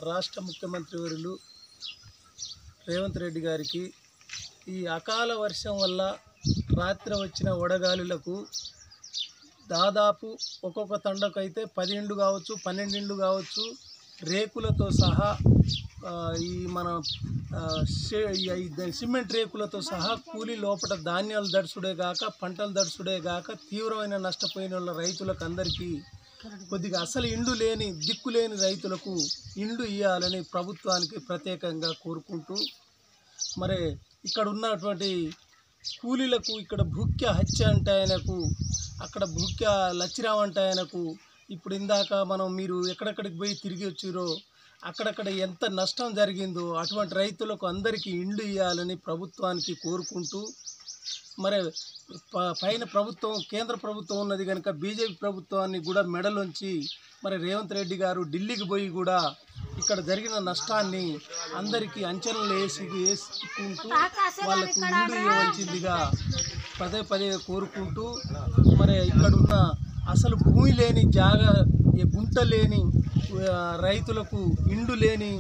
రాష్ట్ర ముఖ్యమంత్రి వర్యులు రేవంత్ రెడ్డి గారికి ఈ అకాల వర్షం వల్ల రాత్రి వచ్చిన వడగాలులకు దాదాపు ఒక్కొక్క తండకైతే 10 ఇండ్లు కావచ్చు, 12 ఇండ్లు కావచ్చు, రేకులతో సహా ఈ మన సిమెంట్ రేకులతో సహా కూలి లోపల ధాన్యాలు దడుచుడే గాక, పంటలు దడుచుడే గాక తీవ్రమైన నష్టపోయిన వాళ్ళ రైతులకు అందరికీ కొద్దిగా అసలు ఇండ్లు లేని దిక్కులేని రైతులకు ఇండ్లు ఇవ్వాలని ప్రభుత్వానికి ప్రత్యేకంగా కోరుకుంటూ, మరి ఇక్కడ ఉన్నటువంటి కూలీలకు ఇక్కడ భూక్య హత్య అంటే ఆయనకు, అక్కడ భూక్య లచ్చిరావు అంటే ఆయనకు, ఇప్పుడు ఇందాక మీరు ఎక్కడెక్కడికి పోయి తిరిగి వచ్చిరో అక్కడక్కడ ఎంత నష్టం జరిగిందో అటువంటి రైతులకు అందరికీ ఇండ్లు ఇవ్వాలని ప్రభుత్వానికి కోరుకుంటూ, మరి పైన ప్రభుత్వం కేంద్ర ప్రభుత్వం ఉన్నది కనుక బీజేపీ ప్రభుత్వాన్ని కూడా మెడలోంచి మరి రేవంత్ రెడ్డి గారు ఢిల్లీకి పోయి కూడా ఇక్కడ జరిగిన నష్టాన్ని అందరికీ అంచనాలు వేసుకుంటూ వాళ్ళకు ఇండ్లు ఇవ్వవలసిందిగా పదే పదే కోరుకుంటూ, మరి ఇక్కడున్న అసలు భూమి లేని గుంట లేని రైతులకు ఇండ్లు లేని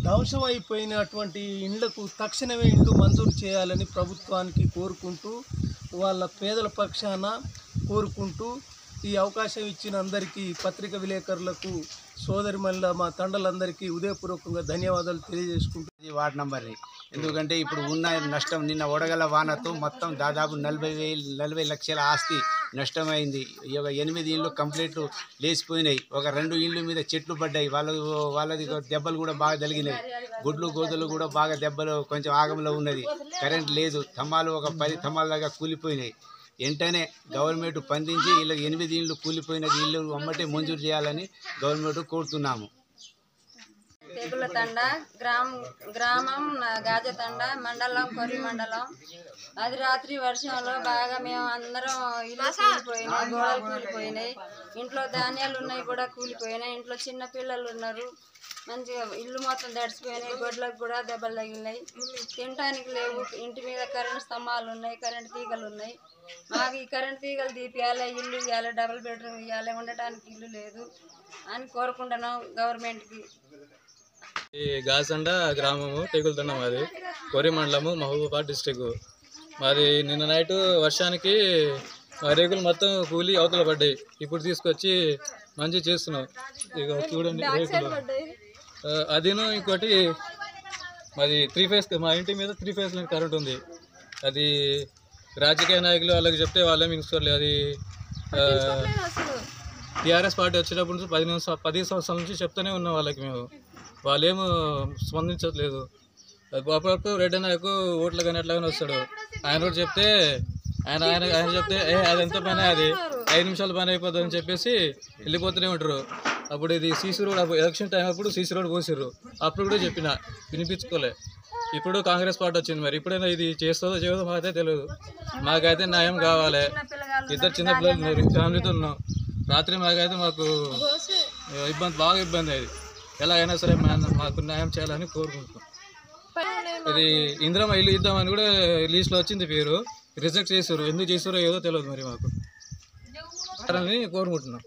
ధ్వంసం అయిపోయినటువంటి ఇండ్లకు తక్షణమే ఇండ్లు మంజూరు చేయాలని ప్రభుత్వానికి కోరుకుంటూ, వాళ్ళ పేదల పక్షాన కోరుకుంటూ, ఈ అవకాశం ఇచ్చిన అందరికీ పత్రికా విలేకరులకు సోదరిమణుల మా తండలందరికీ ఉదయపూర్వకంగా ధన్యవాదాలు తెలియజేసుకుంటూ ఇది వార్డు నంబర్ని, ఎందుకంటే ఇప్పుడు ఉన్న నష్టం నిన్న వడగల వానతో మొత్తం దాదాపు 40 లక్షల ఆస్తి నష్టమైంది. 8 ఇళ్ళు కంప్లీట్ లేచిపోయినాయి. ఒక 2 ఇళ్ళు మీద చెట్లు పడ్డాయి. వాళ్ళది దెబ్బలు కూడా బాగా తగిలినాయి. గుడ్లు గోదలు కూడా బాగా దెబ్బలు కొంచెం ఆగంలో ఉన్నది. కరెంట్ లేదు. తమ్మాలు ఒక 10 తమ్మాల దాకా కూలిపోయినాయి. వెంటనే గవర్నమెంట్ స్పందించి వీళ్ళకి 8 ఇళ్ళు కూలిపోయినది ఇల్లు అమ్మటే మంజూరు చేయాలని గవర్నమెంట్ కోరుతున్నాము. తెగుల తండ గ్రామం గాజతండ మండలం కొరి మండలం. అది రాత్రి వర్షంలో బాగా మేము అందరం ఇల్లు కూలిపోయినాయి, గోడలు కూలిపోయినాయి, ఇంట్లో ధాన్యాలు ఉన్నాయి కూడా కూలిపోయినాయి, ఇంట్లో చిన్న పిల్లలు ఉన్నారు, మంచిగా ఇల్లు మొత్తం దడిచిపోయినాయి, గొడ్లకు కూడా దెబ్బలు తగిలినాయి, తినడానికి లేవు, ఇంటి మీద కరెంట్ స్తంభాలు ఉన్నాయి, కరెంట్ తీగలు ఉన్నాయి. మాకు ఈ కరెంట్ తీగలు తీపియాలి, ఇల్లు ఇవ్వాలి, డబుల్ బెడ్రూమ్ ఇవ్వాలి, ఉండటానికి ఇల్లు లేదు అని కోరుకుంటున్నాం గవర్నమెంట్కి. ఈ గాజతండ గ్రామము తెగులుతండ మాది, కొరి మండలము, మహబూబాబాద్ డిస్టిక్. మాది నిన్న నైట్ వర్షానికి మా రేకులు మొత్తం కూలి అవతల పడ్డాయి. ఇప్పుడు తీసుకొచ్చి మంచి చేస్తున్నాం. ఇక చూడండి రేకులు. అదిను ఇంకోటి మాది 3 ఫేజ్, మా ఇంటి మీద 3 ఫేజ్ లైన్ కరెంట్ ఉంది. అది రాజకీయ నాయకులు వాళ్ళకి చెప్తే వాళ్ళేమి ఇన్సుకోలేదు. అది టీఆర్ఎస్ పార్టీ వచ్చినప్పటి నుంచి 10 సంవత్సరాల నుంచి చెప్తూనే ఉన్నాం వాళ్ళకి మేము. వాళ్ళేమో స్పందించట్లేదు. అప్పుడప్పుడు రెడ్డి నాయకు ఓట్లు కానీ ఎట్లాగానే వస్తాడు. ఆయన కూడా చెప్తే ఆయన చెప్తే అది ఎంత పని, అది 5 నిమిషాల పని అయిపోతుంది అని చెప్పేసి వెళ్ళిపోతూనే ఉంటారు. అప్పుడు ఇది సీసీ రోడ్, ఎలక్షన్ టైం అప్పుడు సీసీ రోడ్ పోసిర్రు. అప్పుడు కూడా చెప్పిన వినిపించుకోలే. ఇప్పుడు కాంగ్రెస్ పార్టీ వచ్చింది. మరి ఇప్పుడైనా ఇది చేస్తుందో చేయదో మాకైతే తెలియదు. మాకైతే న్యాయం కావాలి. 2 చిన్న పిల్లలు ఉన్నారు, ఫ్యామిలీతో ఉన్నాం. రాత్రి మాకు బాగా ఇబ్బంది అయ్యేది. ఎలాగైనా సరే మాకు న్యాయం చేయాలని కోరుకుంటున్నాం. ఇది ఇందిరమ్మ ఇల్లు ఇద్దామని కూడా లిస్ట్లో వచ్చింది, పేరు రిజెక్ట్ చేశారు. ఎందుకు చేశారో ఏదో తెలియదు మరి మాకు కోరుకుంటున్నాం.